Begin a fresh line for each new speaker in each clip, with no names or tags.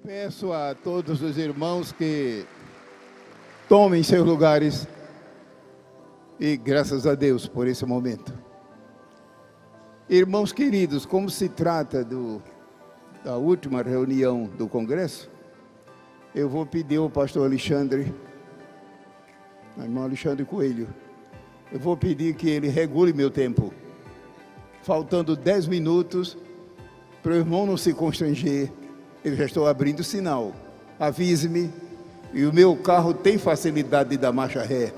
Peço a todos os irmãos que tomem seus lugares e graças a Deus por esse momento. Irmãos queridos, como se trata da última reunião do Congresso, eu vou pedir ao pastor Alexandre, irmão Alexandre Coelho, eu vou pedir que ele regule meu tempo, faltando 10 minutos, para o irmão não se constranger. Eu já estou abrindo o sinal, avise-me, e o meu carro tem facilidade de dar marcha ré.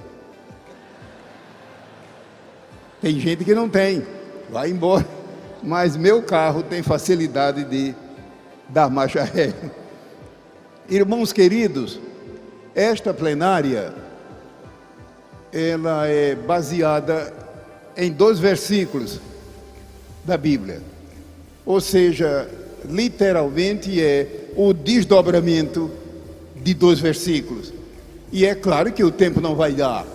Tem gente que não tem, vai embora, mas meu carro tem facilidade de dar marcha ré. Irmãos queridos, esta plenária, ela é baseada em 2 versículos da Bíblia, ou seja, literalmente é o desdobramento de 2 versículos. E é claro que o tempo não vai dar.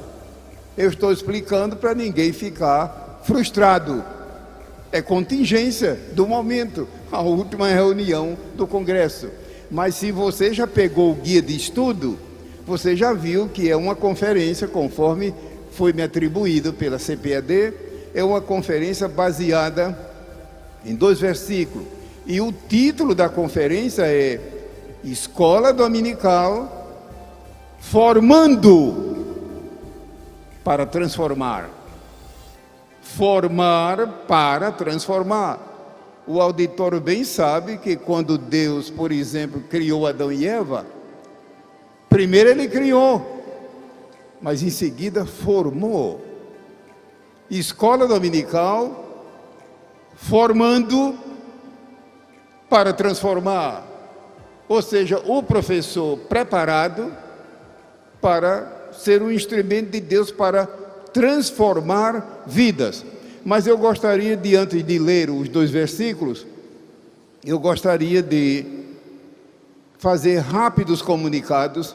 Eu estou explicando para ninguém ficar frustrado. É contingência do momento, a última reunião do Congresso. Mas se você já pegou o guia de estudo, você já viu que é uma conferência, conforme foi me atribuído pela CPAD, é uma conferência baseada em 2 versículos. E o título da conferência é Escola Dominical Formando para Transformar. Formar para transformar. O auditório bem sabe que quando Deus, por exemplo, criou Adão e Eva, primeiro ele criou, mas em seguida formou. Escola Dominical formando para transformar, ou seja, o professor preparado para ser um instrumento de Deus para transformar vidas. Mas eu gostaria de, antes de ler os 2 versículos, eu gostaria de fazer rápidos comunicados,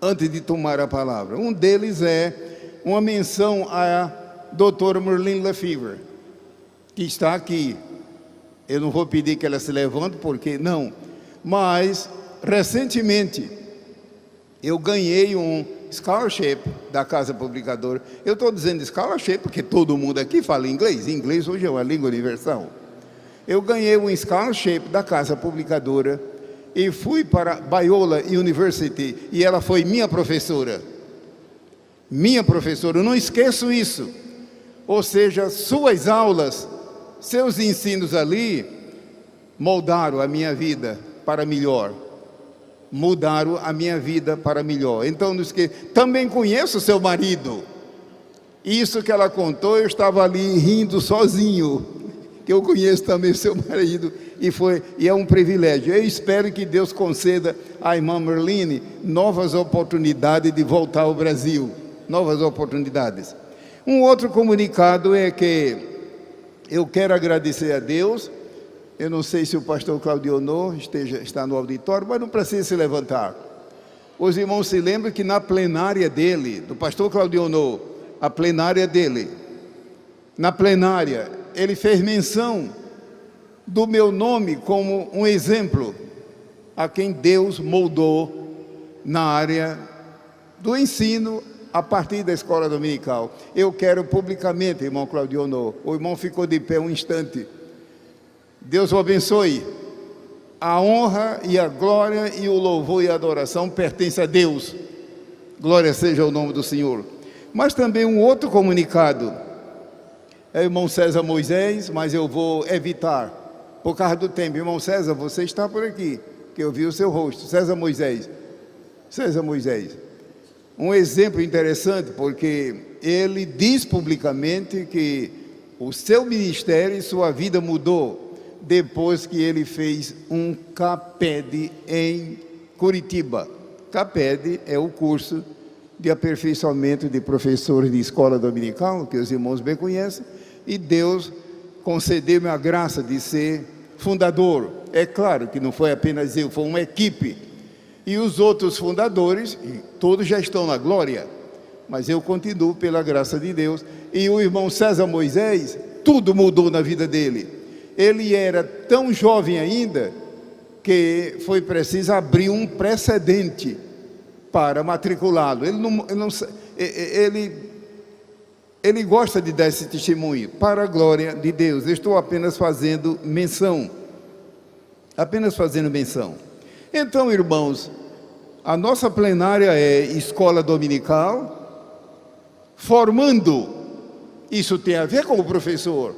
antes de tomar a palavra. Um deles é uma menção à doutora Merlin Lefevre, que está aqui. Eu não vou pedir que ela se levante, porque não. Mas, recentemente, eu ganhei um scholarship da Casa Publicadora. Eu estou dizendo scholarship porque todo mundo aqui fala inglês. Inglês hoje é uma língua universal. Eu ganhei um scholarship da Casa Publicadora e fui para Biola University e ela foi minha professora. Minha professora, eu não esqueço isso. Ou seja, suas aulas, seus ensinos ali moldaram a minha vida para melhor. Mudaram a minha vida para melhor. Então, não esqueça. Também conheço seu marido. Isso que ela contou, eu estava ali rindo sozinho, que eu conheço também seu marido, e é um privilégio. Eu espero que Deus conceda à irmã Merline novas oportunidades de voltar ao Brasil. Novas oportunidades. Um outro comunicado é que eu quero agradecer a Deus. Eu não sei se o pastor Claudionor está no auditório, mas não precisa se levantar. Os irmãos se lembram que na plenária dele, do pastor Claudionor, a plenária dele, na plenária, ele fez menção do meu nome como um exemplo a quem Deus moldou na área do ensino a partir da escola dominical. Eu quero publicamente, irmão Claudionor, o irmão ficou de pé um instante. Deus o abençoe. A honra e a glória e o louvor e a adoração pertencem a Deus. Glória seja o nome do Senhor. Mas também um outro comunicado. É o irmão César Moisés, mas eu vou evitar, por causa do tempo. Irmão César, você está por aqui, que eu vi o seu rosto. César Moisés. César Moisés. Um exemplo interessante, porque ele diz publicamente que o seu ministério e sua vida mudou depois que ele fez um CAPED em Curitiba. CAPED é o curso de aperfeiçoamento de professores de escola dominical, que os irmãos bem conhecem, e Deus concedeu-me a graça de ser fundador. É claro que não foi apenas eu, foi uma equipe. E os outros fundadores, todos já estão na glória, mas eu continuo pela graça de Deus. E o irmão César Moisés, tudo mudou na vida dele. Ele era tão jovem ainda que foi preciso abrir um precedente para matriculá-lo. Ele gosta de dar esse testemunho, para a glória de Deus. Eu estou apenas fazendo menção. Então, irmãos, a nossa plenária é escola dominical, formando. Isso tem a ver com o professor.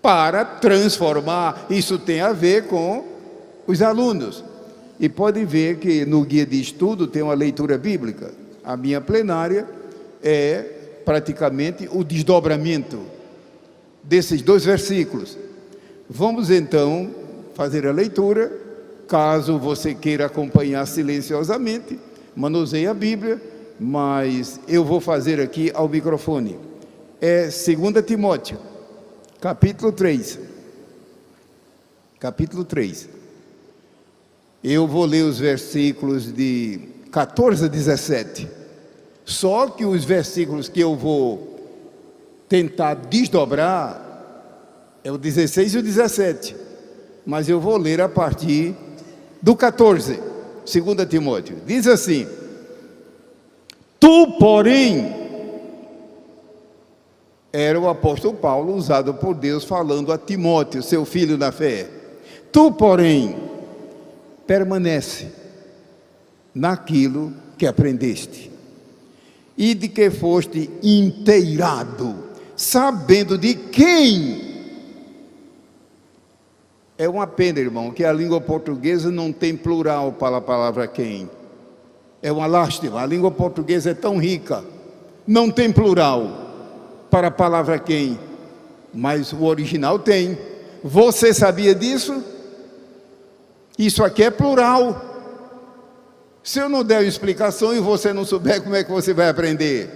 Para transformar, isso tem a ver com os alunos. E podem ver que no guia de estudo tem uma leitura bíblica. A minha plenária é praticamente o desdobramento desses 2 versículos. Vamos então fazer a leitura. Caso você queira acompanhar silenciosamente, manuseie a Bíblia, mas eu vou fazer aqui ao microfone. É 2 Timóteo, capítulo 3. Capítulo 3. Eu vou ler os versículos de 14 a 17. Só que os versículos que eu vou tentar desdobrar é o 16 e o 17. Mas eu vou ler a partir do 14, 2 Timóteo. Diz assim: tu, porém, era o apóstolo Paulo usado por Deus falando a Timóteo, seu filho na fé. Tu, porém, permanece naquilo que aprendeste e de que foste inteirado, sabendo de quem. É uma pena, irmão, que a língua portuguesa não tem plural para a palavra quem. É uma lástima, a língua portuguesa é tão rica, não tem plural para a palavra quem, mas o original tem. Você sabia disso? Isso aqui é plural. Se eu não der uma explicação e você não souber, como é que você vai aprender?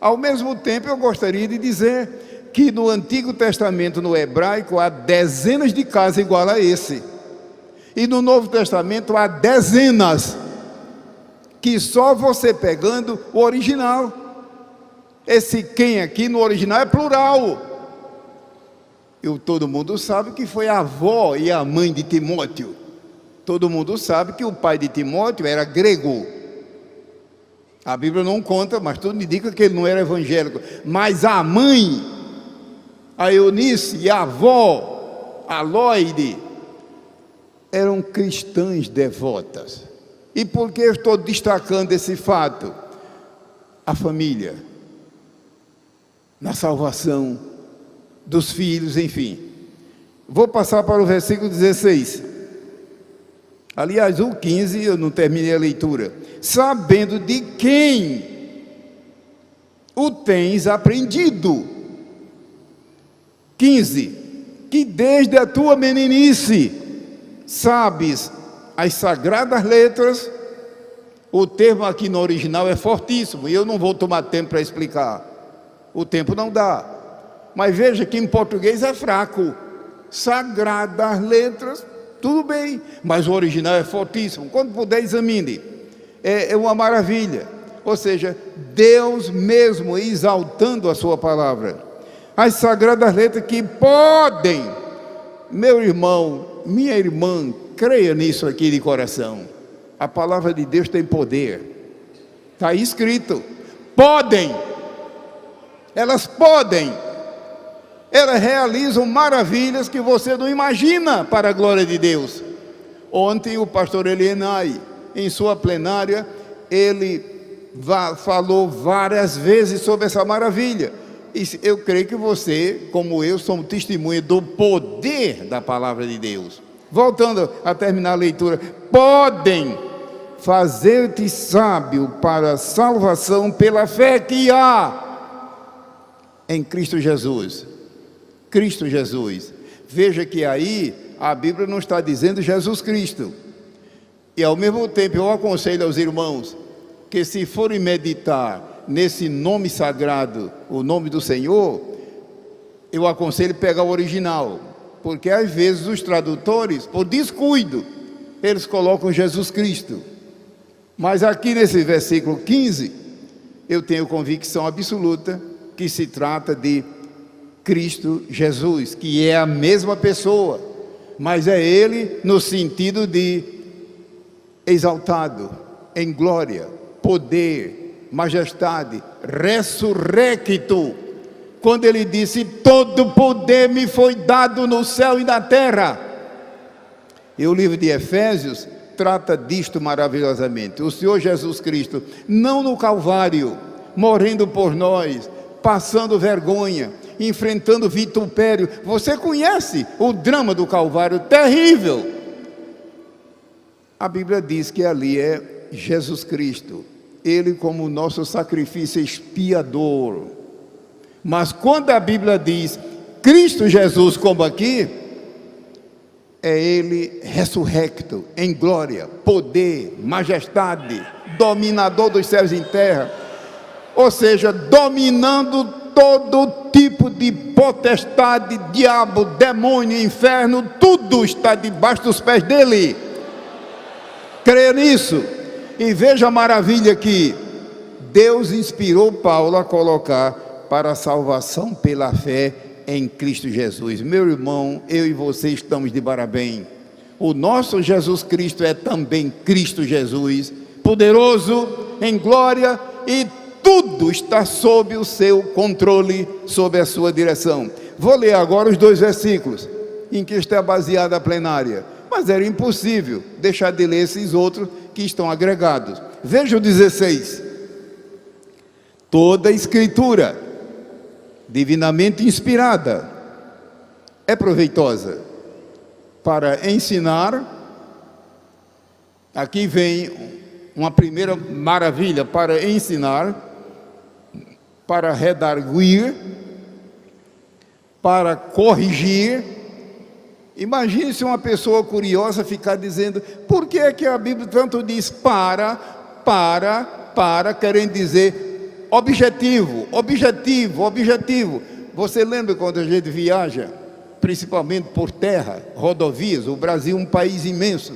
Ao mesmo tempo, eu gostaria de dizer que no Antigo Testamento, no hebraico, há dezenas de casos igual a esse. E no Novo Testamento há dezenas, que só você pegando o original. Esse quem aqui no original é plural. Todo mundo sabe que foi a avó e a mãe de Timóteo. Todo mundo sabe que o pai de Timóteo era grego. A Bíblia não conta, mas tudo indica que ele não era evangélico. Mas a mãe, a Eunice, e a avó, a Loide, eram cristãs devotas. E por que eu estou destacando esse fato? A família, na salvação dos filhos, enfim. Vou passar para o versículo 16. Aliás, o 15, eu não terminei a leitura. Sabendo de quem o tens aprendido. 15. Que desde a tua meninice sabes as sagradas letras. O termo aqui no original é fortíssimo, e eu não vou tomar tempo para explicar. O tempo não dá. Mas veja que em português é fraco. Sagradas letras, tudo bem, mas o original é fortíssimo. Quando puder, examine. É uma maravilha. Ou seja, Deus mesmo exaltando a sua palavra. As sagradas letras que podem, meu irmão, minha irmã, creia nisso aqui de coração. A palavra de Deus tem poder. Está escrito. Podem. Elas podem. Elas realizam maravilhas que você não imagina para a glória de Deus. Ontem o pastor Elienay, em sua plenária, ele falou várias vezes sobre essa maravilha. E eu creio que você, como eu, somos testemunha do poder da palavra de Deus. Voltando a terminar a leitura. Podem fazer-te sábio para a salvação pela fé que há em Cristo Jesus. Cristo Jesus. Veja que aí a Bíblia não está dizendo Jesus Cristo. E ao mesmo tempo eu aconselho aos irmãos que, se forem meditar nesse nome sagrado, o nome do Senhor, eu aconselho pegar o original, porque às vezes os tradutores, por descuido, eles colocam Jesus Cristo. Mas aqui nesse versículo 15, eu tenho convicção absoluta que se trata de Cristo Jesus, que é a mesma pessoa. mas é Ele no sentido de exaltado, em glória, poder, majestade, ressurrecto. Quando Ele disse: todo poder me foi dado no céu e na terra. E o livro de Efésios trata disto maravilhosamente. O Senhor Jesus Cristo, não no Calvário, morrendo por nós, passando vergonha, enfrentando vitupério. Você conhece o drama do Calvário, terrível. A Bíblia diz que ali é Jesus Cristo, Ele como o nosso sacrifício expiador. Mas quando a Bíblia diz Cristo Jesus como aqui, é Ele ressurrecto, em glória, poder, majestade, dominador dos céus e terra. Ou seja, dominando todo tipo de potestade, diabo, demônio, inferno, tudo está debaixo dos pés dele. Creia nisso. E veja a maravilha que Deus inspirou Paulo a colocar para a salvação pela fé em Cristo Jesus. Meu irmão, eu e você estamos de parabéns. O nosso Jesus Cristo é também Cristo Jesus, poderoso em glória, e tudo está sob o seu controle, sob a sua direção. Vou ler agora os 2 versículos em que está baseada a plenária, mas era impossível deixar de ler esses outros que estão agregados. Veja o 16. Toda escritura divinamente inspirada é proveitosa para ensinar. Aqui vem uma primeira maravilha: para ensinar, para redarguir, para corrigir. Imagine se uma pessoa curiosa ficar dizendo: por que é que a Bíblia tanto diz para, querendo dizer objetivo. Você lembra quando a gente viaja, principalmente por terra, rodovias? O Brasil é um país imenso,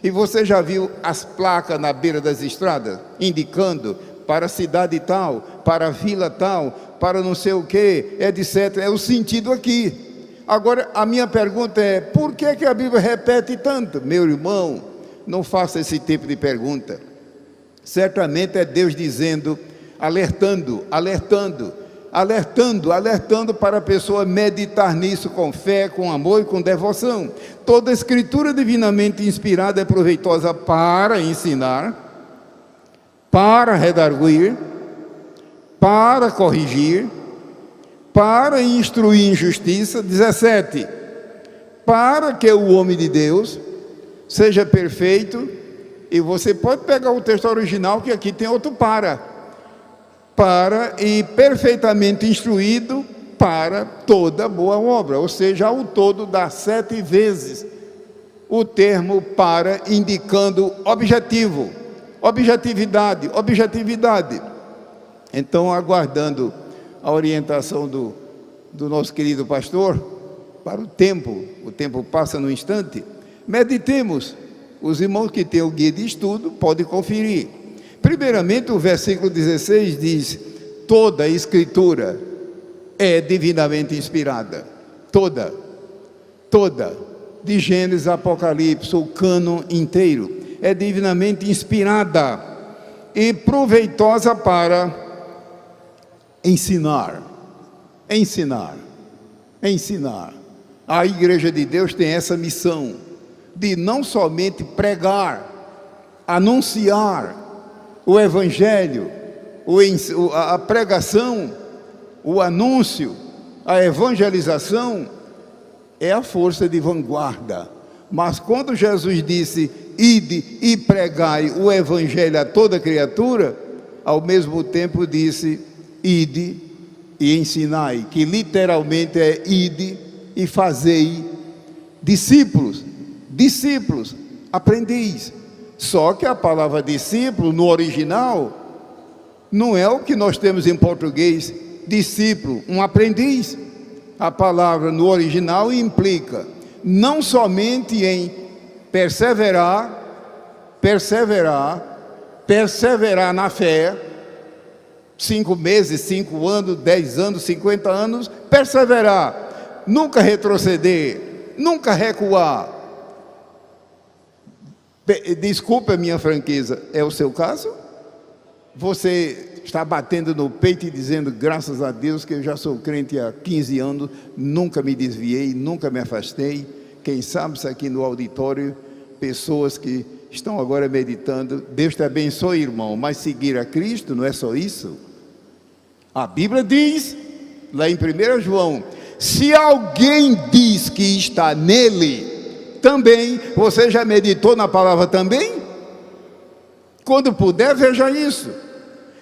e você já viu as placas na beira das estradas, indicando para a cidade tal, para a vila tal, para não sei o que, etc. É o sentido aqui. Agora, a minha pergunta é: por que a Bíblia repete tanto? Meu irmão, não faça esse tipo de pergunta. Certamente é Deus dizendo, alertando para a pessoa meditar nisso com fé, com amor e com devoção. Toda escritura divinamente inspirada é proveitosa para ensinar, para redarguir, para corrigir, para instruir em justiça. 17. Para que o homem de Deus seja perfeito. E você pode pegar o texto original, que aqui tem outro para e perfeitamente instruído para toda boa obra. Ou seja, ao todo dá 7 vezes o termo para, indicando objetivo, objetividade. Então, aguardando a orientação do nosso querido pastor para o tempo passa no instante, meditemos. Os irmãos que têm o guia de estudo podem conferir. Primeiramente, o versículo 16 diz: toda a escritura é divinamente inspirada. Toda, de Gênesis a Apocalipse, o cânon inteiro, é divinamente inspirada e proveitosa para ensinar. A Igreja de Deus tem essa missão de não somente pregar, anunciar o Evangelho, a pregação, o anúncio, a evangelização, é a força de vanguarda. Mas quando Jesus disse: ide e pregai o Evangelho a toda criatura, ao mesmo tempo disse: ide e ensinai, que literalmente é ide e fazei discípulos, aprendiz. Só que a palavra discípulo no original não é o que nós temos em português, discípulo, um aprendiz. A palavra no original implica não somente em perseverar na fé, 5 meses, 5 anos, 10 anos, 50 anos, perseverar, nunca retroceder, nunca recuar. Desculpe a minha franqueza, é o seu caso? Você está batendo no peito e dizendo, graças a Deus que eu já sou crente há 15 anos, nunca me desviei, nunca me afastei. Quem sabe se aqui no auditório, pessoas que estão agora meditando, Deus te abençoe, irmão, mas seguir a Cristo não é só isso. A Bíblia diz, lá em 1 João, se alguém diz que está nele, também, você já meditou na palavra também? Quando puder, veja isso.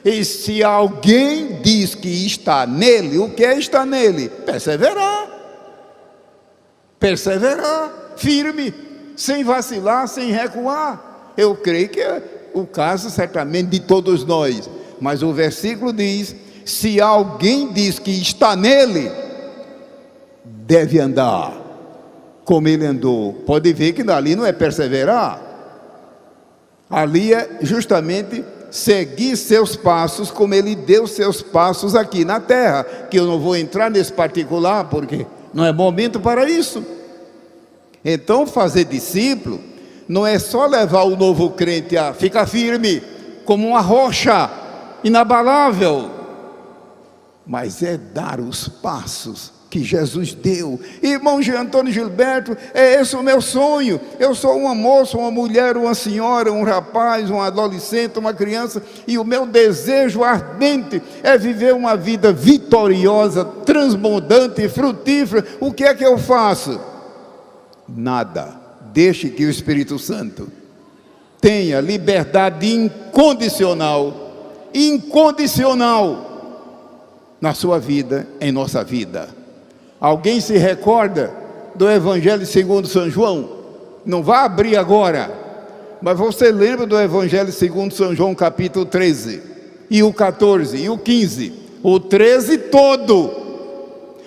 E se alguém diz que está nele, o que é estar nele? Perseverar. Perseverar, firme, sem vacilar, sem recuar. Eu creio que é o caso certamente de todos nós. Mas o versículo diz, se alguém diz que está nele, deve andar como ele andou. Pode ver que dali não é perseverar. Ali é justamente seguir seus passos como ele deu seus passos aqui na terra, que eu não vou entrar nesse particular, porque não é momento para isso. Então fazer discípulo não é só levar o novo crente a ficar firme, como uma rocha inabalável, mas é dar os passos que Jesus deu. Irmão Jean Antônio Gilberto, é esse o meu sonho. Eu sou uma moça, uma mulher, uma senhora, um rapaz, um adolescente, uma criança, e o meu desejo ardente é viver uma vida vitoriosa, transbordante e frutífera. O que é que eu faço? Nada. Deixe que o Espírito Santo tenha liberdade incondicional, na sua vida, em nossa vida. Alguém se recorda do Evangelho segundo São João? Não vai abrir agora, mas você lembra do Evangelho segundo São João, capítulo 13, e o 14, e o 15, o 13 todo,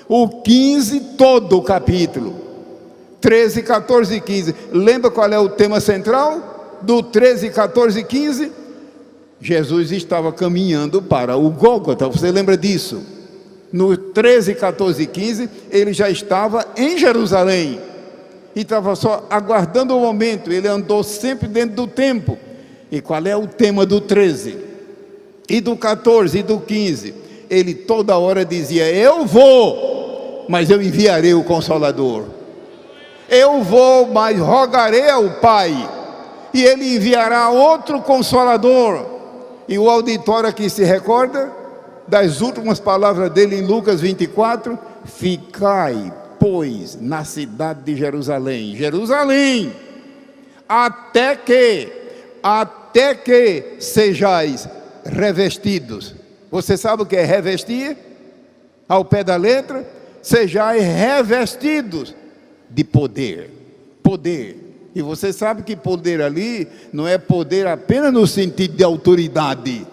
o 15 todo o capítulo, 13, 14 e 15, lembra qual é o tema central do 13, 14 e 15? Jesus estava caminhando para o Gólgota, você lembra disso? No 13, 14 e 15, ele já estava em Jerusalém, e estava só aguardando o momento. Ele andou sempre dentro do tempo. E qual é o tema do 13? E do 14 e do 15? Ele toda hora dizia, eu vou, mas eu enviarei o Consolador. Eu vou, mas rogarei ao Pai, e Ele enviará outro Consolador. E o auditório aqui se recorda das últimas palavras dele em Lucas 24, ficai, pois, na cidade de Jerusalém, até que sejais revestidos. Você sabe o que é revestir? Ao pé da letra, sejais revestidos de poder. E você sabe que poder ali não é poder apenas no sentido de autoridade.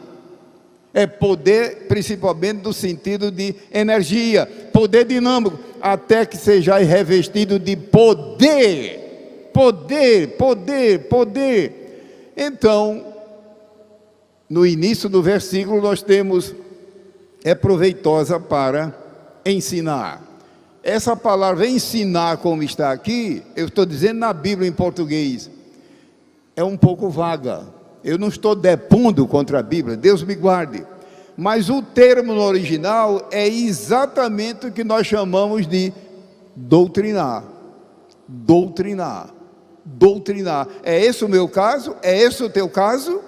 É poder principalmente no sentido de energia, poder dinâmico, até que sejais revestido de poder. Então, no início do versículo nós temos, é proveitosa para ensinar. Essa palavra ensinar, como está aqui, eu estou dizendo na Bíblia em português, é um pouco vaga. Eu não estou depondo contra a Bíblia, Deus me guarde. Mas o termo no original é exatamente o que nós chamamos de doutrinar. É esse o meu caso? É esse o teu caso?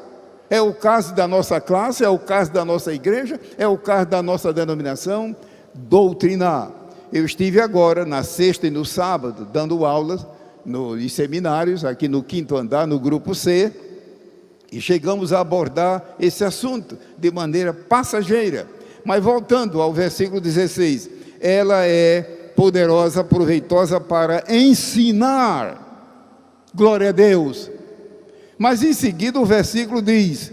É o caso da nossa classe? É o caso da nossa igreja? É o caso da nossa denominação? Doutrinar. Eu estive agora, na sexta e no sábado, dando aulas em seminários, aqui no 5º andar, no grupo C, e chegamos a abordar esse assunto de maneira passageira. Mas voltando ao versículo 16, ela é poderosa, proveitosa para ensinar. Glória a Deus. Mas em seguida o versículo diz,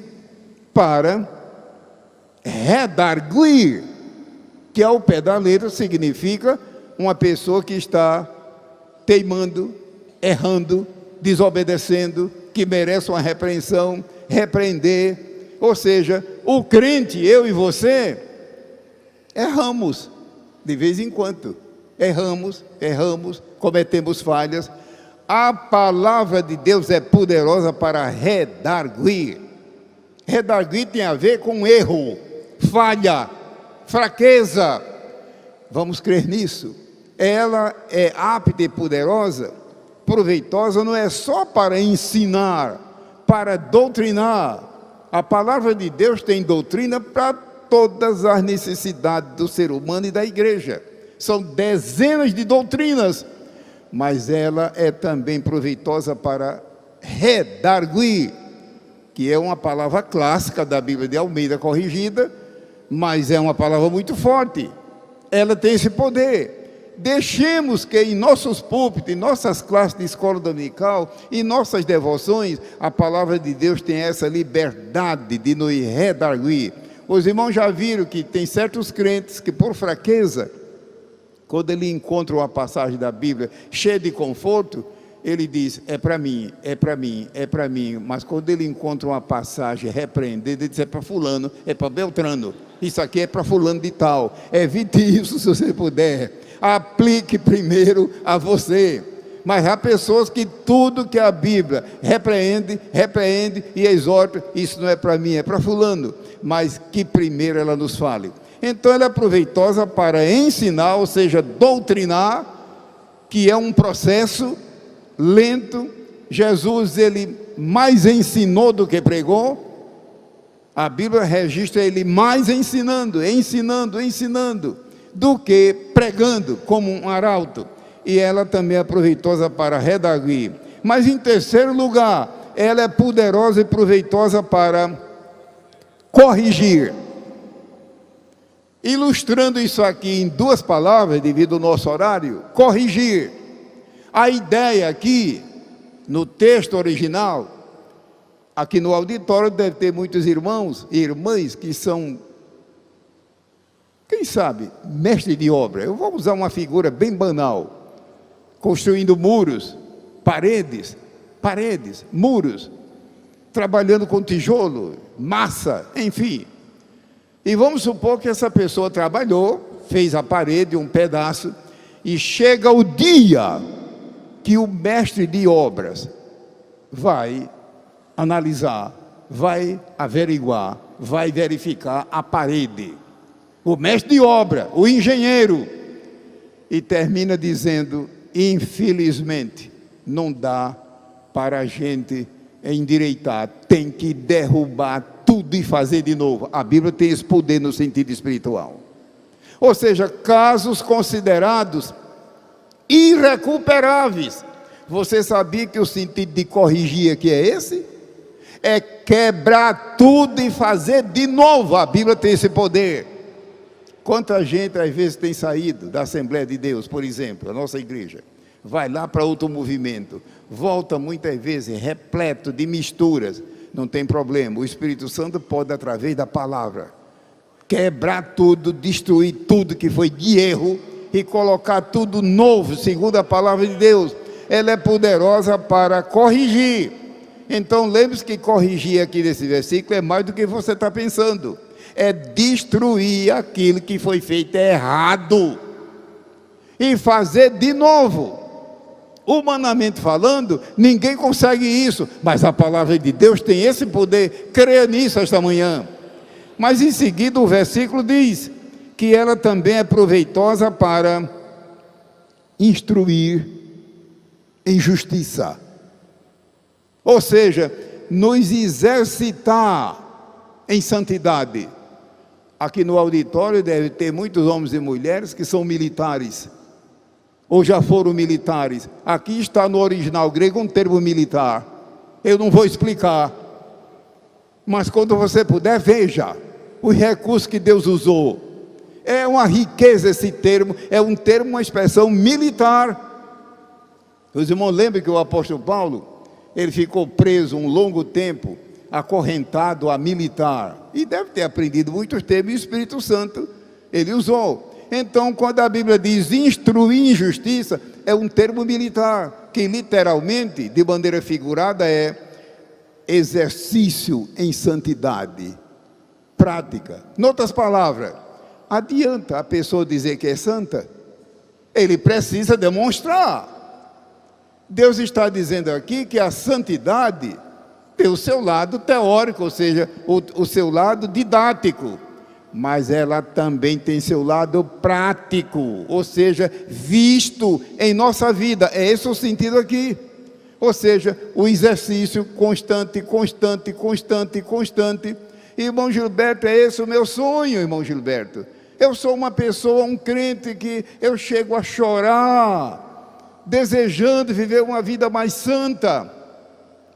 para redarguir, que ao pé da letra significa uma pessoa que está teimando, errando, desobedecendo, que merece uma repreensão, repreender. Ou seja, o crente, eu e você, erramos de vez em quando. erramos, cometemos falhas. A palavra de Deus é poderosa para redarguir. Redarguir tem a ver com erro, falha, fraqueza. Vamos crer nisso. Ela é apta e poderosa, proveitosa, não é só para ensinar, para doutrinar. A palavra de Deus tem doutrina para todas as necessidades do ser humano e da igreja. São dezenas de doutrinas, mas ela é também proveitosa para redarguir, que é uma palavra clássica da Bíblia de Almeida corrigida, mas é uma palavra muito forte. Ela tem esse poder. Deixemos que em nossos púlpitos, em nossas classes de escola dominical, em nossas devoções, a palavra de Deus tenha essa liberdade de nos redarguir. Os irmãos já viram que tem certos crentes que por fraqueza, quando ele encontra uma passagem da Bíblia cheia de conforto, ele diz, é para mim, é para mim, é para mim. Mas quando ele encontra uma passagem repreendida, ele diz, é para fulano, é para Beltrano. Isso aqui é para fulano de tal. Evite isso se você puder. Aplique primeiro a você. Mas há pessoas que tudo que a Bíblia repreende e exorta, isso não é para mim, é para fulano. Mas que primeiro ela nos fale. Então ela é proveitosa para ensinar, ou seja, doutrinar, que é um processo lento. Jesus, ele mais ensinou do que pregou. A Bíblia registra ele mais ensinando, do que pregando como um arauto. E ela também é proveitosa para redarguir. Mas em terceiro lugar, ela é poderosa e proveitosa para corrigir. Ilustrando isso aqui em duas palavras, devido ao nosso horário, corrigir. A ideia aqui, no texto original, aqui no auditório deve ter muitos irmãos e irmãs que são, quem sabe, mestre de obra. Eu vou usar uma figura bem banal, construindo muros, paredes, muros, trabalhando com tijolo, massa, enfim. E vamos supor que essa pessoa trabalhou, fez a parede, um pedaço, e chega o dia que o mestre de obras vai analisar, vai averiguar, vai verificar a parede. O mestre de obra, o engenheiro, e termina dizendo, infelizmente, não dá para a gente endireitar, tem que derrubar tudo e fazer de novo. A Bíblia tem esse poder no sentido espiritual. Ou seja, casos considerados irrecuperáveis. Você sabia que o sentido de corrigir aqui é esse? É quebrar tudo e fazer de novo. A Bíblia tem esse poder. Quanta gente às vezes tem saído da Assembleia de Deus, por exemplo, a nossa igreja, vai lá para outro movimento, volta muitas vezes repleto de misturas. Não tem problema, o Espírito Santo pode, através da palavra, quebrar tudo, destruir tudo que foi de erro e colocar tudo novo, segundo a palavra de Deus. Ela é poderosa para corrigir. Então lembre-se que corrigir aqui nesse versículo é mais do que você está pensando. É destruir aquilo que foi feito errado e fazer de novo. Humanamente falando, ninguém consegue isso, mas a palavra de Deus tem esse poder. Creia nisso esta manhã. Mas em seguida o versículo diz que ela também é proveitosa para instruir em justiça, ou seja, nos exercitar em santidade. Aqui no auditório deve ter muitos homens e mulheres que são militares, ou já foram militares. Aqui está no original grego um termo militar, eu não vou explicar, mas quando você puder, veja os recursos que Deus usou. É uma riqueza esse termo, é um termo, uma expressão militar. Os irmãos lembram que o apóstolo Paulo, ele ficou preso um longo tempo, acorrentado a militar, e deve ter aprendido muitos termos, e o Espírito Santo ele usou. Então, quando a Bíblia diz instruir em justiça, é um termo militar, que literalmente, de maneira figurada, é exercício em santidade, prática. Em outras palavras, adianta a pessoa dizer que é santa? Ele precisa demonstrar. Deus está dizendo aqui que a santidade tem o seu lado teórico, ou seja, o seu lado didático, mas ela também tem seu lado prático, ou seja, visto em nossa vida. É esse o sentido aqui. Ou seja, o exercício constante. Irmão Gilberto, é esse o meu sonho, irmão Gilberto. Eu sou uma pessoa, um crente que eu chego a chorar, desejando viver uma vida mais santa,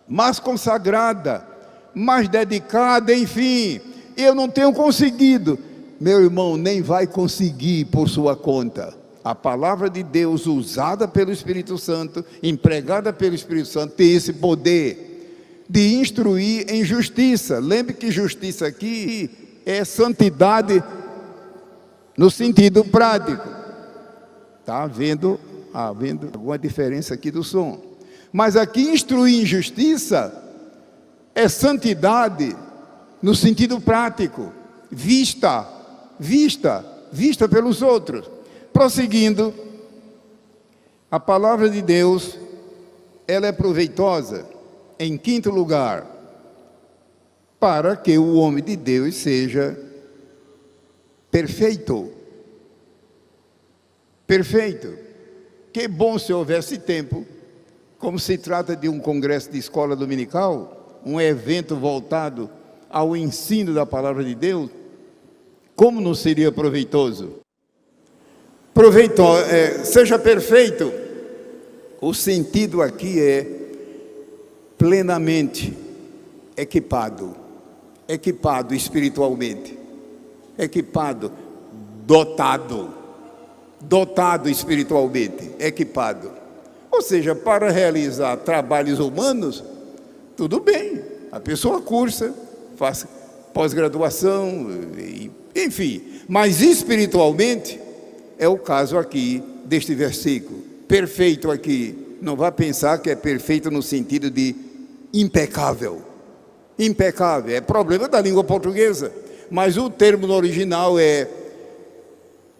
mais consagrada, mais dedicada, enfim. Eu não tenho conseguido. Meu irmão, nem vai conseguir por sua conta. A palavra de Deus usada pelo Espírito Santo, empregada pelo Espírito Santo, tem esse poder de instruir em justiça. Lembre que justiça aqui é santidade no sentido prático. Está havendo alguma diferença aqui do som. Mas aqui instruir em justiça é santidade no sentido prático, vista pelos outros. Prosseguindo, a palavra de Deus, ela é proveitosa, em quinto lugar, para que o homem de Deus seja perfeito. Que bom se houvesse tempo, como se trata de um congresso de escola dominical, um evento voltado ao ensino da palavra de Deus, como não seria proveitoso? Seja perfeito. O sentido aqui é plenamente equipado espiritualmente, dotado espiritualmente, equipado. Ou seja, para realizar trabalhos humanos, tudo bem, a pessoa cursa, faz pós-graduação, enfim, mas espiritualmente, é o caso aqui deste versículo. Perfeito aqui, não vá pensar que é perfeito no sentido de impecável, é problema da língua portuguesa, mas o termo no original é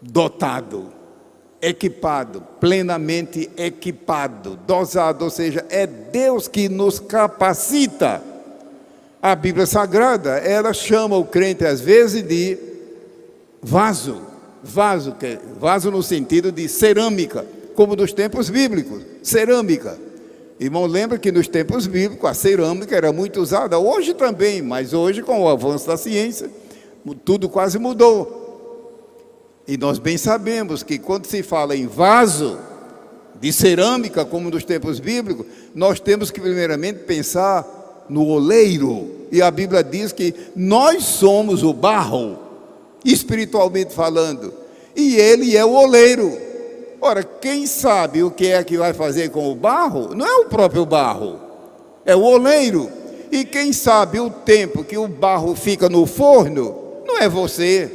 dotado, equipado, plenamente equipado, dosado, ou seja, é Deus que nos capacita. A Bíblia Sagrada, ela chama o crente às vezes de vaso no sentido de cerâmica, como nos tempos bíblicos, cerâmica. Irmão, lembra que nos tempos bíblicos a cerâmica era muito usada, hoje também, mas hoje com o avanço da ciência, tudo quase mudou. E nós bem sabemos que quando se fala em vaso de cerâmica, como nos tempos bíblicos, nós temos que primeiramente pensar no oleiro. E a Bíblia diz que nós somos o barro, espiritualmente falando, e ele é o oleiro. Ora, quem sabe o que é que vai fazer com o barro? Não é o próprio barro, é o oleiro. E quem sabe o tempo que o barro fica no forno? Não é você,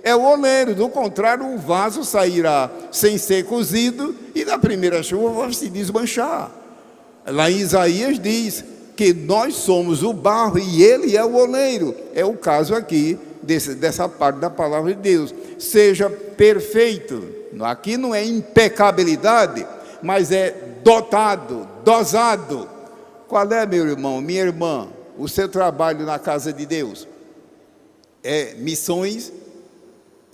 é o oleiro. Do contrário, o vaso sairá sem ser cozido e na primeira chuva vai se desmanchar. Lá em Isaías diz que nós somos o barro e ele é o oleiro. É o caso aqui dessa parte da palavra de Deus. Seja perfeito. Aqui não é impecabilidade, mas é dotado, dosado. Qual é, meu irmão, minha irmã, o seu trabalho na casa de Deus? É missões,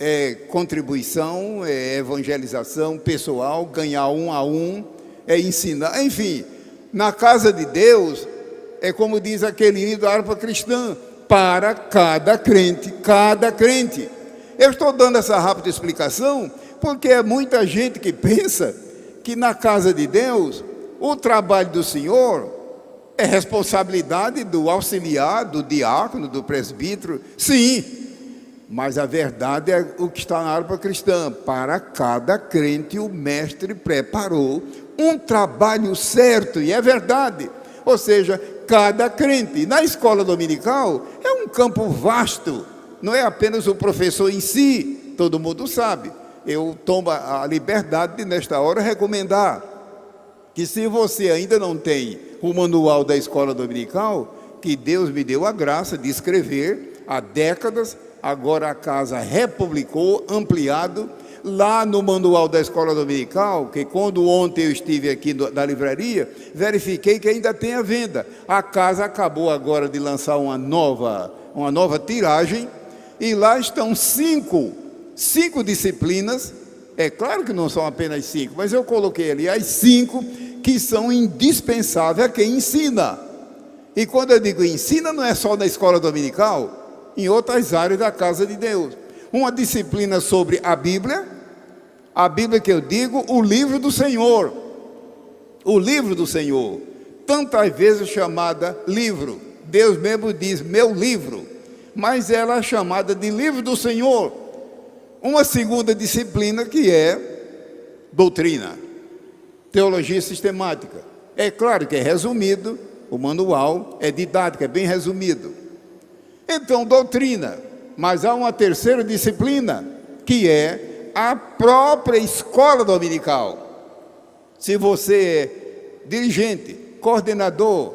é contribuição, é evangelização pessoal, ganhar um a um, é ensinar, enfim. Na casa de Deus, é como diz aquele hino da harpa cristã, para cada crente, Eu estou dando essa rápida explicação, porque é muita gente que pensa que na casa de Deus, o trabalho do Senhor é responsabilidade do auxiliar, do diácono, do presbítero. Sim, mas a verdade é o que está na harpa cristã. Para cada crente o mestre preparou um trabalho certo, e é verdade. Ou seja, cada crente. Na escola dominical é um campo vasto, não é apenas o professor em si, todo mundo sabe. Eu tomo a liberdade de, nesta hora, recomendar que, se você ainda não tem o manual da escola dominical, que Deus me deu a graça de escrever há décadas, agora a casa republicou, ampliado, Lá no manual da escola dominical, que quando ontem eu estive aqui na livraria, verifiquei que ainda tem à venda. A casa acabou agora de lançar uma nova tiragem, e lá estão cinco disciplinas. É claro que não são apenas 5, mas eu coloquei ali as 5 que são indispensáveis a quem ensina. E quando eu digo ensina, não é só na escola dominical, em outras áreas da casa de Deus. Uma disciplina sobre a Bíblia que eu digo, o livro do Senhor. O livro do Senhor, tantas vezes chamada livro. Deus mesmo diz, meu livro, mas ela é chamada de livro do Senhor. Uma segunda disciplina que é doutrina, teologia sistemática. É claro que é resumido, o manual é didático, é bem resumido. Então, doutrina. Mas há uma terceira disciplina, que é a própria escola dominical. Se você é dirigente, coordenador,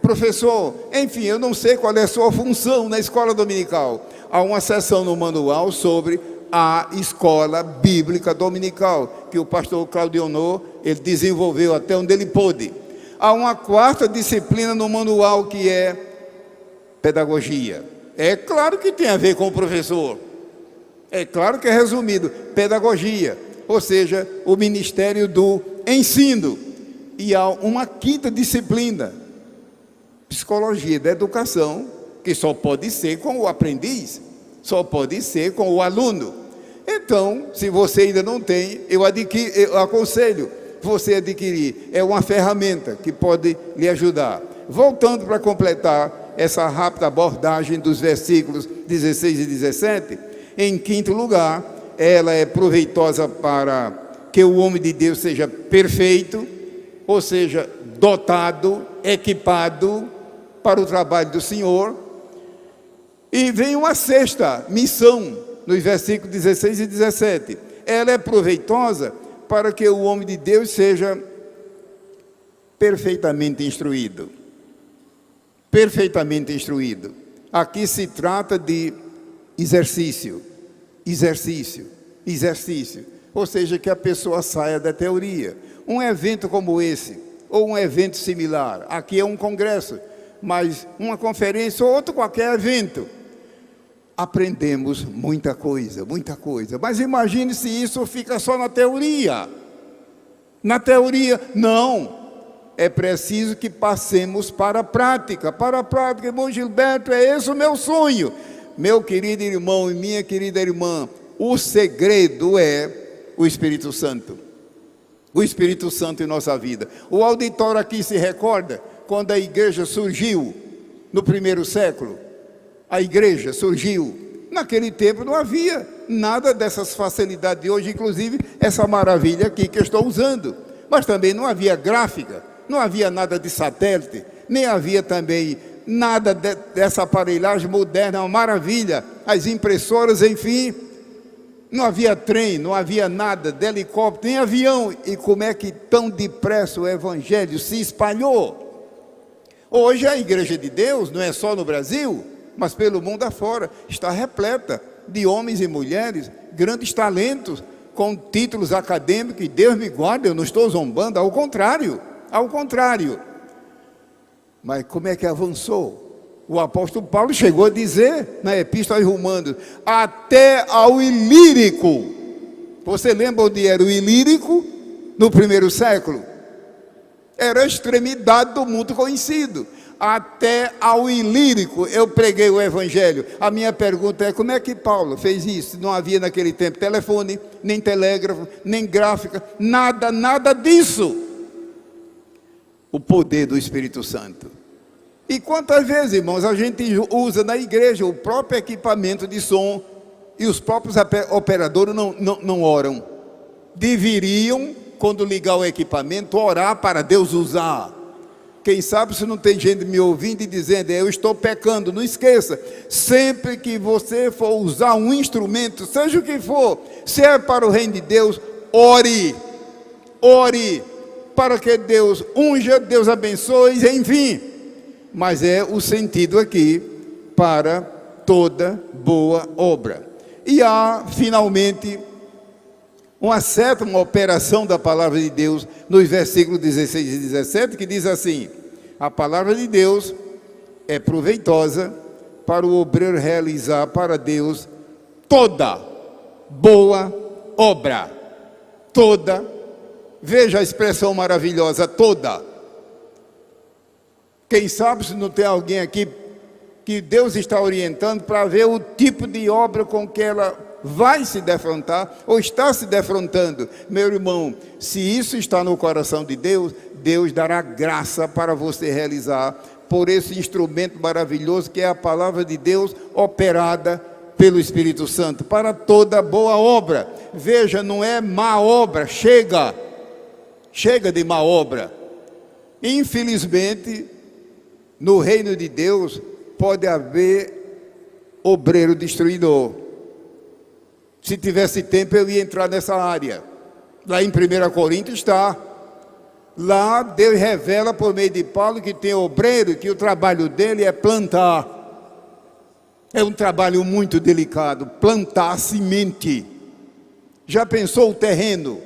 professor, enfim, eu não sei qual é a sua função na escola dominical. Há uma seção no manual sobre a escola bíblica dominical, que o pastor Claudio Honor, ele desenvolveu até onde ele pôde. Há uma quarta disciplina no manual que é pedagogia. É claro que tem a ver com o professor. É claro que é resumido, pedagogia, ou seja, o ministério do ensino. E há uma quinta disciplina, psicologia da educação, que só pode ser com o aprendiz, só pode ser com o aluno. Então, se você ainda não tem, eu aconselho você adquirir. É uma ferramenta que pode lhe ajudar. Voltando para completar essa rápida abordagem dos versículos 16 e 17, em quinto lugar, ela é proveitosa para que o homem de Deus seja perfeito, ou seja, dotado, equipado para o trabalho do Senhor. E vem uma sexta missão, nos versículos 16 e 17. Ela é proveitosa para que o homem de Deus seja perfeitamente instruído. Perfeitamente instruído. Aqui se trata de exercício. Ou seja, que a pessoa saia da teoria. Um evento como esse, ou um evento similar, aqui é um congresso, mas uma conferência ou outro qualquer evento, aprendemos muita coisa. Mas imagine se isso fica só na teoria. Na teoria, não. É preciso que passemos para a prática. Para a prática, irmão Gilberto, é esse o meu sonho. Meu querido irmão e minha querida irmã, o segredo é o Espírito Santo. O Espírito Santo em nossa vida. O auditório aqui se recorda quando a igreja surgiu no primeiro século. A igreja surgiu. Naquele tempo não havia nada dessas facilidades de hoje, inclusive essa maravilha aqui que eu estou usando. Mas também não havia gráfica, não havia nada de satélite, nem havia também nada dessa aparelhagem moderna, uma maravilha, as impressoras, enfim. Não havia trem, não havia nada de helicóptero, nem avião. E como é que tão depressa o evangelho se espalhou? Hoje a igreja de Deus, não é só no Brasil, mas pelo mundo afora, está repleta de homens e mulheres, grandes talentos, com títulos acadêmicos, e Deus me guarde, eu não estou zombando, ao contrário. Mas como é que avançou? O apóstolo Paulo chegou a dizer, na Epístola aos Romanos, até ao Ilírico. Você lembra onde era o Ilírico? No primeiro século. Era a extremidade do mundo conhecido. Até ao Ilírico eu preguei o evangelho. A minha pergunta é, como é que Paulo fez isso? Não havia naquele tempo telefone, nem telégrafo, nem gráfica, nada disso. O poder do Espírito Santo. E quantas vezes, irmãos, a gente usa na igreja o próprio equipamento de som e os próprios operadores não oram. Deveriam, quando ligar o equipamento, orar para Deus usar. Quem sabe se não tem gente me ouvindo e dizendo, eu estou pecando. Não esqueça, sempre que você for usar um instrumento, seja o que for, se é para o reino de Deus, ore, para que Deus unja, Deus abençoe, enfim. Mas é o sentido aqui, para toda boa obra. E há, finalmente, uma sétima operação da palavra de Deus, nos versículos 16 e 17, que diz assim: a palavra de Deus é proveitosa para o obreiro realizar para Deus toda boa obra. Toda, veja a expressão maravilhosa, toda. Quem sabe se não tem alguém aqui que Deus está orientando para ver o tipo de obra com que ela vai se defrontar ou está se defrontando. Meu irmão, se isso está no coração de Deus, Deus dará graça para você realizar por esse instrumento maravilhoso que é a palavra de Deus operada pelo Espírito Santo, para toda boa obra. Veja, não é má obra, chega de má obra. Infelizmente, no reino de Deus pode haver obreiro destruidor. Se tivesse tempo eu ia entrar nessa área. Lá em 1 Coríntios está. Lá Deus revela por meio de Paulo que tem obreiro, que o trabalho dele é plantar. É um trabalho muito delicado, plantar semente. Já pensou o terreno?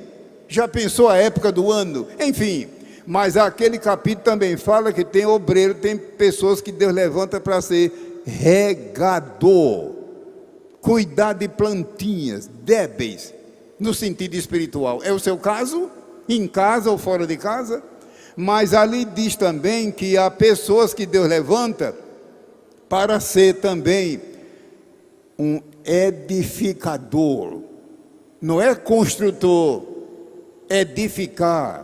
Já pensou a época do ano? Enfim, mas aquele capítulo também fala que tem obreiro, tem pessoas que Deus levanta para ser regador, cuidar de plantinhas débeis, no sentido espiritual. É o seu caso? Em casa ou fora de casa? Mas ali diz também que há pessoas que Deus levanta para ser também um edificador. Não é construtor, edificar.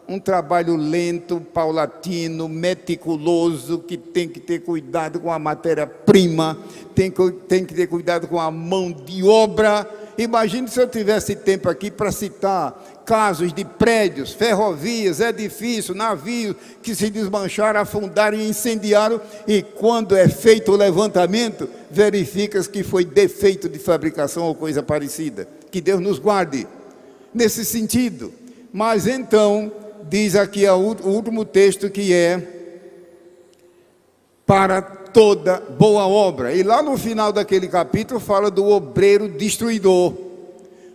Um trabalho lento, paulatino, meticuloso, que tem que ter cuidado com a matéria-prima, tem que ter cuidado com a mão de obra. Imagine se eu tivesse tempo aqui para citar casos de prédios, ferrovias, edifícios, navios que se desmancharam, afundaram e incendiaram, e quando é feito o levantamento, verifica-se que foi defeito de fabricação ou coisa parecida. Que Deus nos guarde nesse sentido. Mas então, diz aqui o último texto que é para toda boa obra. E lá no final daquele capítulo fala do obreiro destruidor.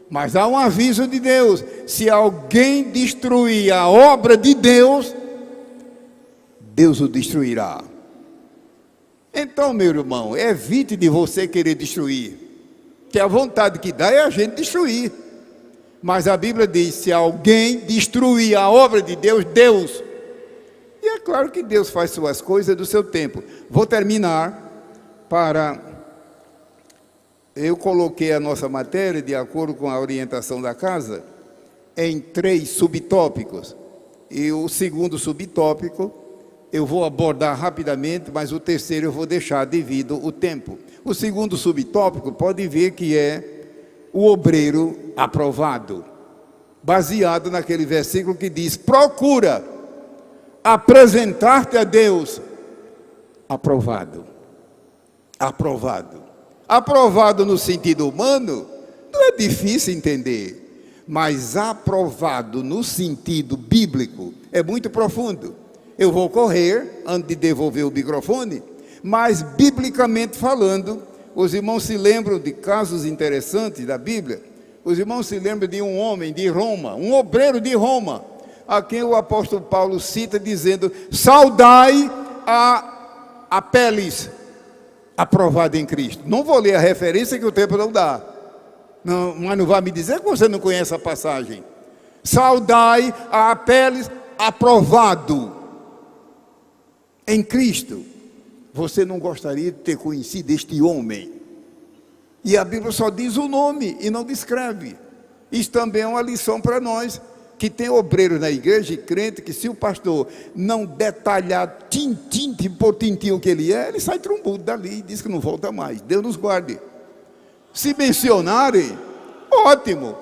Mas há um aviso de Deus: se alguém destruir a obra de Deus, Deus o destruirá. Então, meu irmão, evite de você querer destruir, que a vontade que dá é a gente destruir. Mas a Bíblia diz: se alguém destruir a obra de Deus, Deus. E é claro que Deus faz suas coisas do seu tempo. Vou terminar para... Eu coloquei a nossa matéria, de acordo com a orientação da casa, em 3 subtópicos. E o segundo subtópico eu vou abordar rapidamente, mas o terceiro eu vou deixar devido o tempo. O segundo subtópico pode ver que é o obreiro aprovado, baseado naquele versículo que diz: procura apresentar-te a Deus aprovado. Aprovado. Aprovado no sentido humano não é difícil entender, mas aprovado no sentido bíblico é muito profundo. Eu vou correr antes de devolver o microfone, mas biblicamente falando, os irmãos se lembram de casos interessantes da Bíblia. Os irmãos se lembram de um homem de Roma, um obreiro de Roma, a quem o apóstolo Paulo cita dizendo: saudai a Apeles, aprovado em Cristo. Não vou ler a referência que o tempo não dá. Não, mas não vai me dizer que você não conhece a passagem. Saudai a Apeles, aprovado em Cristo. Você não gostaria de ter conhecido este homem? E a Bíblia só diz o nome e não descreve. Isso também é uma lição para nós, que tem obreiros na igreja e crente, que se o pastor não detalhar tintim por tintim o que ele é, ele sai trombudo dali e diz que não volta mais. Deus nos guarde. Se mencionarem, ótimo,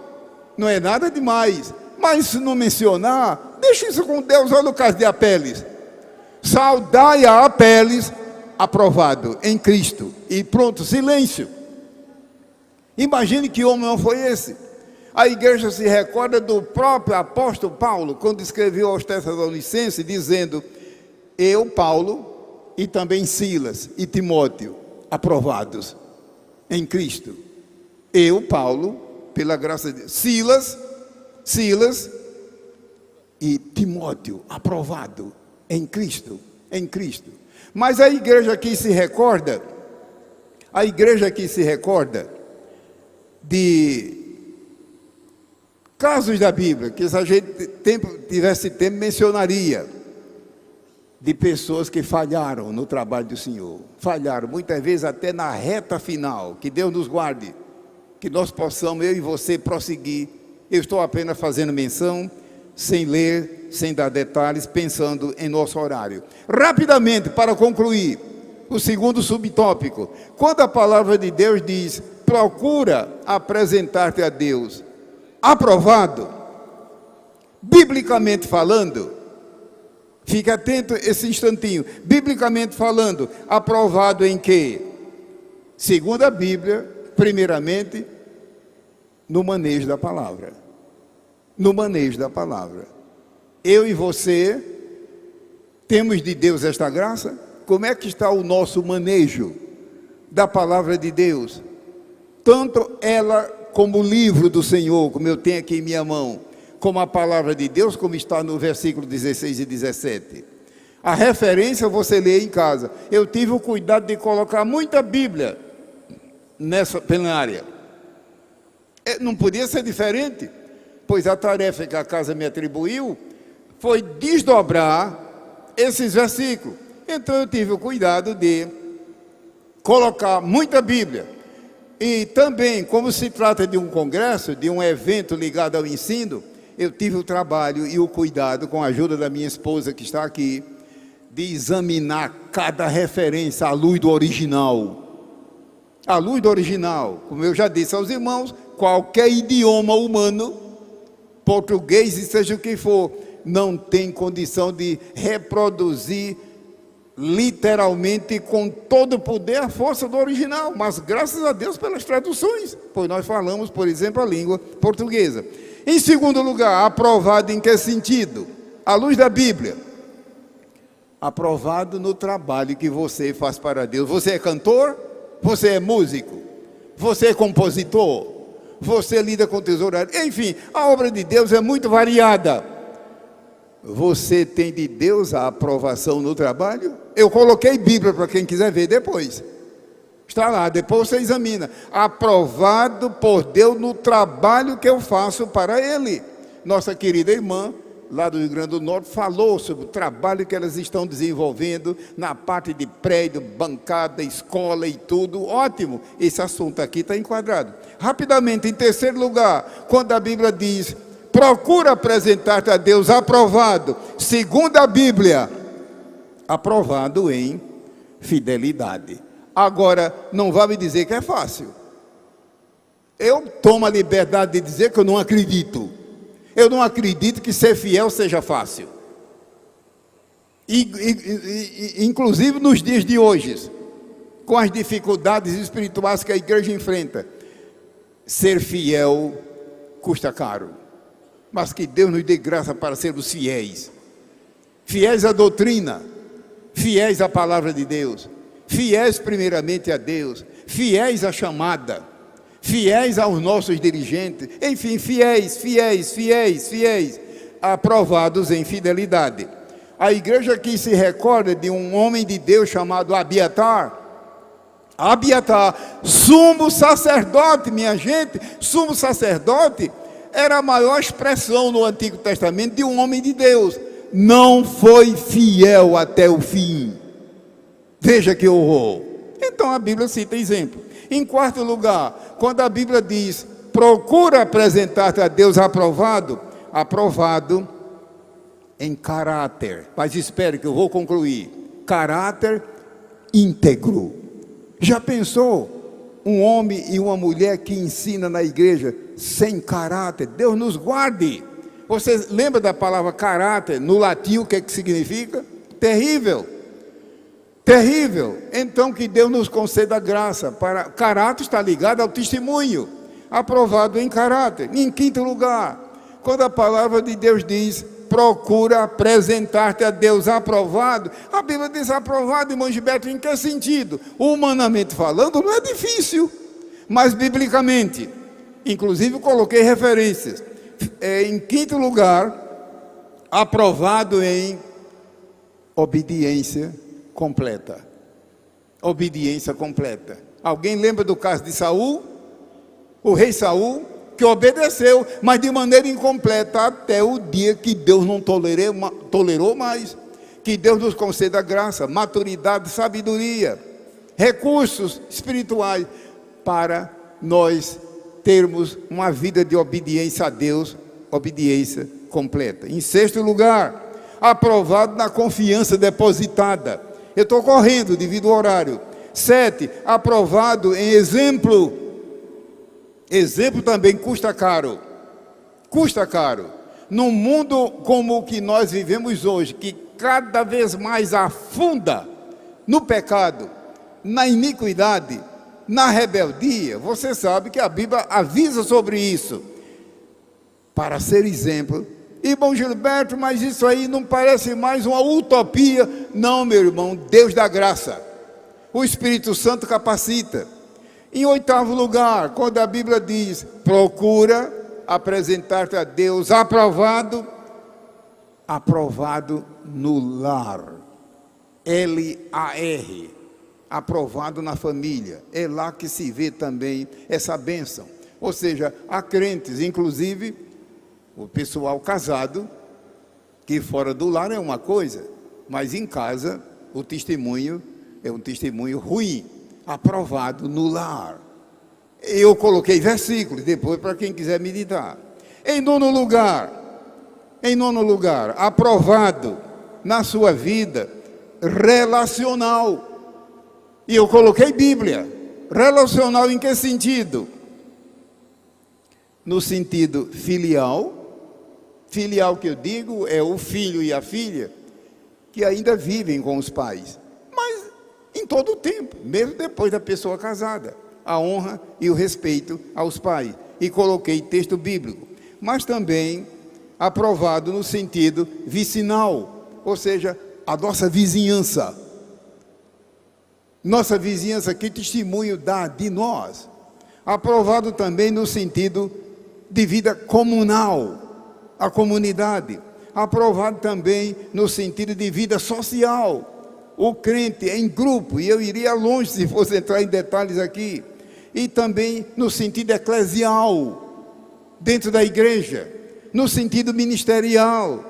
não é nada demais. Mas se não mencionar, deixa isso com Deus. Olha o caso de Apeles. Saudai a Apeles, aprovado em Cristo. E pronto, silêncio. Imagine que homem não foi esse. A igreja se recorda do próprio apóstolo Paulo, quando escreveu aos Tessalonicenses, dizendo: eu, Paulo, e também Silas e Timóteo, aprovados em Cristo. Eu, Paulo, pela graça de Deus. Silas e Timóteo, aprovado em Cristo, Mas a igreja aqui se recorda de casos da Bíblia, que se a gente tivesse tempo, mencionaria, de pessoas que falharam no trabalho do Senhor, falharam muitas vezes até na reta final. Que Deus nos guarde, que nós possamos, eu e você, prosseguir. Eu estou apenas fazendo menção, sem ler, sem dar detalhes, pensando em nosso horário. Rapidamente, para concluir, o segundo subtópico, quando a palavra de Deus diz, procura apresentar-te a Deus aprovado, biblicamente falando, fique atento esse instantinho, biblicamente falando, aprovado em quê? Segundo a Bíblia, primeiramente, no manejo da palavra. No manejo da palavra. Eu e você temos de Deus esta graça? Como é que está o nosso manejo da palavra de Deus? Tanto ela como o livro do Senhor, como eu tenho aqui em minha mão, como a palavra de Deus, como está no versículo 16 e 17. A referência você lê em casa. Eu tive o cuidado de colocar muita Bíblia nessa plenária. Não podia ser diferente, pois a tarefa que a casa me atribuiu foi desdobrar esses versículos. Então eu tive o cuidado de colocar muita Bíblia. E também, como se trata de um congresso, de um evento ligado ao ensino, eu tive o trabalho e o cuidado, com a ajuda da minha esposa que está aqui, de examinar cada referência à luz do original. À luz do original, como eu já disse aos irmãos, qualquer idioma humano, português e seja o que for, não tem condição de reproduzir literalmente com todo o poder a força do original, mas graças a Deus pelas traduções, pois nós falamos, por exemplo, a língua portuguesa. Em segundo lugar, aprovado em que sentido? À luz da Bíblia. Aprovado no trabalho que você faz para Deus. Você é cantor? Você é músico? Você é compositor? Você lida com tesouraria? Enfim, a obra de Deus é muito variada. Você tem de Deus a aprovação no trabalho? Eu coloquei Bíblia para quem quiser ver depois. Está lá, depois você examina. Aprovado por Deus no trabalho que eu faço para Ele. Nossa querida irmã, lá do Rio Grande do Norte, falou sobre o trabalho que elas estão desenvolvendo na parte de prédio, bancada, escola e tudo. Ótimo, esse assunto aqui está enquadrado. Rapidamente, em terceiro lugar, quando a Bíblia diz, procura apresentar-te a Deus aprovado, segundo a Bíblia, aprovado em fidelidade. Agora, não vai me dizer que é fácil. Eu tomo a liberdade de dizer que eu não acredito. Eu não acredito que ser fiel seja fácil. Inclusive nos dias de hoje, com as dificuldades espirituais que a igreja enfrenta, ser fiel custa caro. Mas que Deus nos dê graça para sermos fiéis. Fiéis à doutrina, fiéis à palavra de Deus, fiéis primeiramente a Deus, fiéis à chamada, fiéis aos nossos dirigentes, enfim, fiéis, aprovados em fidelidade. A igreja aqui se recorda de um homem de Deus chamado Abiatar, sumo sacerdote, minha gente. Sumo sacerdote era a maior expressão no Antigo Testamento de um homem de Deus. Não foi fiel até o fim. Veja que horror. Então a Bíblia cita exemplo. Em quarto lugar, quando a Bíblia diz, procura apresentar-te a Deus aprovado em caráter. Mas espere que eu vou concluir. Caráter íntegro. Já pensou um homem e uma mulher que ensina na igreja sem caráter? Deus nos guarde. Você lembra da palavra caráter no latim, o que é que significa? Terrível. Terrível. Então que Deus nos conceda graça. Caráter está ligado ao testemunho. Aprovado em caráter. Em quinto lugar, quando a palavra de Deus diz, procura apresentar-te a Deus aprovado, a Bíblia diz aprovado, irmão Gilberto, em que sentido? Humanamente falando, não é difícil, mas biblicamente, Inclusive, eu coloquei referências. Em quinto lugar, aprovado em obediência completa. Obediência completa. Alguém lembra do caso de Saul? O rei Saul, que obedeceu, mas de maneira incompleta, até o dia que Deus não tolerou mais. Que Deus nos conceda graça, maturidade, sabedoria, recursos espirituais, para nós termos uma vida de obediência a Deus, obediência completa. Em sexto lugar, aprovado na confiança depositada. Eu estou correndo devido ao horário. 7, aprovado em exemplo. Exemplo também custa caro. Custa caro. Num mundo como o que nós vivemos hoje, que cada vez mais afunda no pecado, na iniquidade, na rebeldia, você sabe que a Bíblia avisa sobre isso. Para ser exemplo. Irmão Gilberto, mas isso aí não parece mais uma utopia? Não, meu irmão, Deus dá graça. O Espírito Santo capacita. Em oitavo lugar, quando a Bíblia diz, procura apresentar-te a Deus aprovado, aprovado no lar. L-A-R. Aprovado na família. É lá que se vê também essa bênção. Ou seja, há crentes, inclusive o pessoal casado, que fora do lar é uma coisa, mas em casa o testemunho é um testemunho ruim, aprovado no lar. Eu coloquei versículos depois para quem quiser meditar. Em nono lugar, aprovado na sua vida relacional. E eu coloquei Bíblia. Relacional em que sentido? No sentido filial. Filial que eu digo é o filho e a filha que ainda vivem com os pais. Mas em todo o tempo, mesmo depois da pessoa casada. A honra e o respeito aos pais. E coloquei texto bíblico. Mas também aprovado no sentido vicinal. Ou seja, a nossa vizinhança. Nossa vizinhança, que testemunho dá de nós? Aprovado também no sentido de vida comunal, a comunidade. Aprovado também no sentido de vida social, o crente em grupo, e eu iria longe se fosse entrar em detalhes aqui. E também no sentido eclesial, dentro da igreja, no sentido ministerial,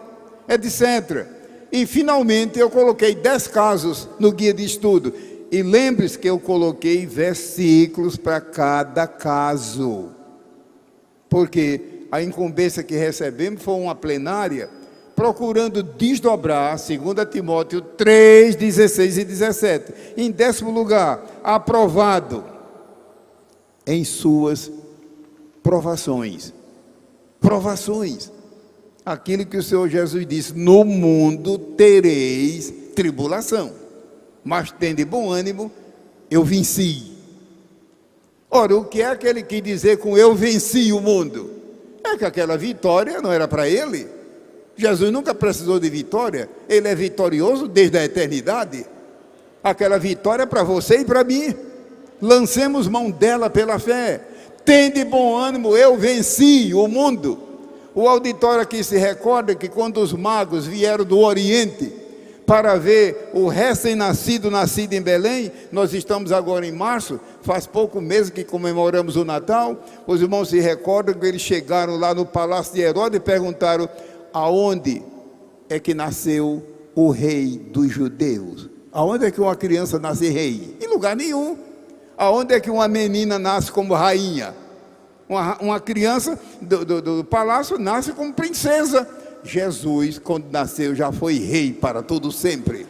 etc. E finalmente eu coloquei 10 casos no guia de estudo. E lembre-se que eu coloquei versículos para cada caso. Porque a incumbência que recebemos foi uma plenária procurando desdobrar, 2 Timóteo 3, 16 e 17. Em 10º lugar, aprovado em suas provações. Provações. Aquilo que o Senhor Jesus disse, no mundo tereis tribulação. Mas tende bom ânimo, eu venci. Ora, o que é que ele quis dizer com eu venci o mundo? É que aquela vitória não era para ele. Jesus nunca precisou de vitória. Ele é vitorioso desde a eternidade. Aquela vitória é para você e para mim. Lancemos mão dela pela fé. Tende bom ânimo, eu venci o mundo. O auditório aqui se recorda que quando os magos vieram do Oriente para ver o recém-nascido, nascido em Belém, nós estamos agora em março, faz pouco mês que comemoramos o Natal, os irmãos se recordam que eles chegaram lá no palácio de Herodes e perguntaram, aonde é que nasceu o rei dos judeus? Aonde é que uma criança nasce rei? Em lugar nenhum. Aonde é que uma menina nasce como rainha? Uma criança do palácio nasce como princesa. Jesus, quando nasceu, já foi rei para todo sempre.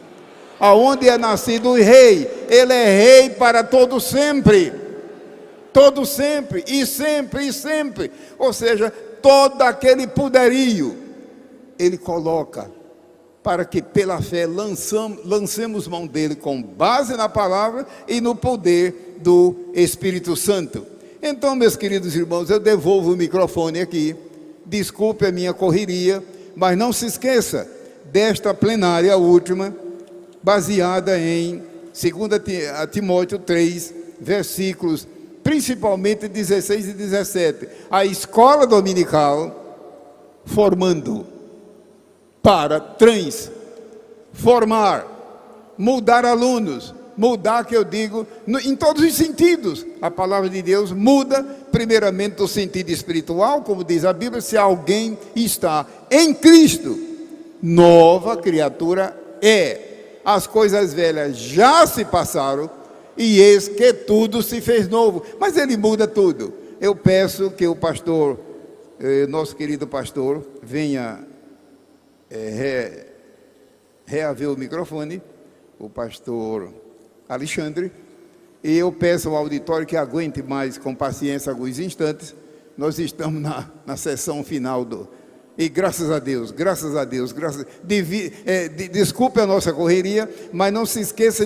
Aonde é nascido o rei, ele é rei para todo sempre. Todo sempre, e sempre, e sempre. Ou seja, todo aquele poderio, ele coloca para que pela fé lancemos mão dele com base na palavra e no poder do Espírito Santo. Então, meus queridos irmãos, eu devolvo o microfone aqui. Desculpe a minha correria, mas não se esqueça desta plenária última, baseada em 2 Timóteo 3, versículos principalmente 16 e 17, a escola dominical formando para transformar, mudar alunos, mudar, que eu digo, em todos os sentidos. A palavra de Deus muda, primeiramente, o sentido espiritual, como diz a Bíblia: se alguém está em Cristo, nova criatura é. As coisas velhas já se passaram, e eis que tudo se fez novo. Mas ele muda tudo. Eu peço que o pastor, nosso querido pastor, venha reaver o microfone, o pastor Alexandre, e eu peço ao auditório que aguente mais com paciência alguns instantes. Nós estamos na sessão final e graças a Deus, desculpe a nossa correria, mas não se esqueça